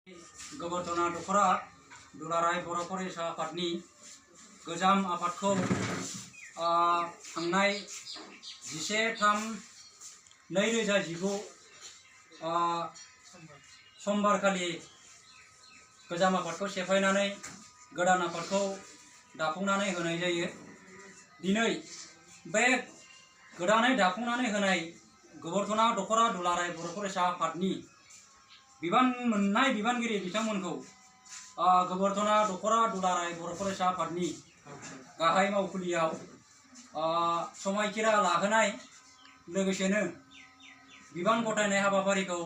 गोबोरधना दखरा दुलाराय बर' फरायसा आफादनि गोजाम आफादखौ थांनाय 11/3/2019 समबारखालि गोजाम आफादखौ सेफायनानै गोदान आफादखौ दाफुंनानै होनाय जायो। दिनै बे गोदानै दाफुंनानै होनाय गोबोरधना दखरा दुलाराय बर' फरायसा आफादनि बिबान मोननाय बिबानगिरि बिथांमोनखौ गोबोरधना दखरा दुलाराय बर' फरायसा आफादनि गाहाय मावखुलियाव समायखिरा लाहोनाय लोगोसेनो बिबान गथायनाय हाबाफारिखौ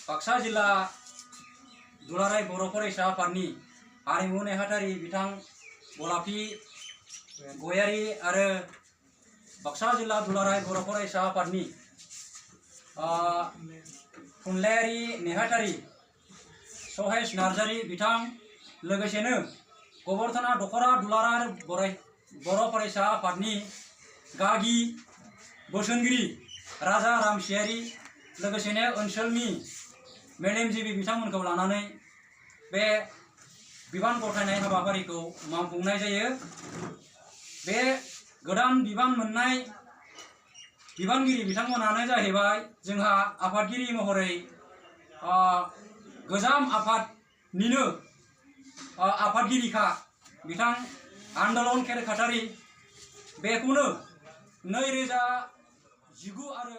बाक्सा जिल्ला दुलाराय बर' फरायसा आफादनि हारिमु नेहाथारि बिथां गलापी गयारी आरो बाक्सा जिल्ला दुलाराय बर' फरायसा आफादनि थुनलायारि नेहाथारि सहेश नार्जारी बिथां लोगोसेनो गोबोरधना दखरा दुलाराय बर' फरायसा आफादनि गागि बोसोनगिरि राजा रामसियारी लोगोसेनो ओनसोलनि मेलेमजिबि बिथांमोनखौ लानानै बे बिबान गथायनाय हाबाफारिखौ मावफुंनाय जायो। बे गोदान बिबान मोननाय बिबानगिरि बिथांमोनानो जाहैबाय जोंहा आफादगिरि महरै गोजाम आफादनिनो आफादगिरिखा बिथां आन्दलन खेर खातारि बेखौनो 2019 आरो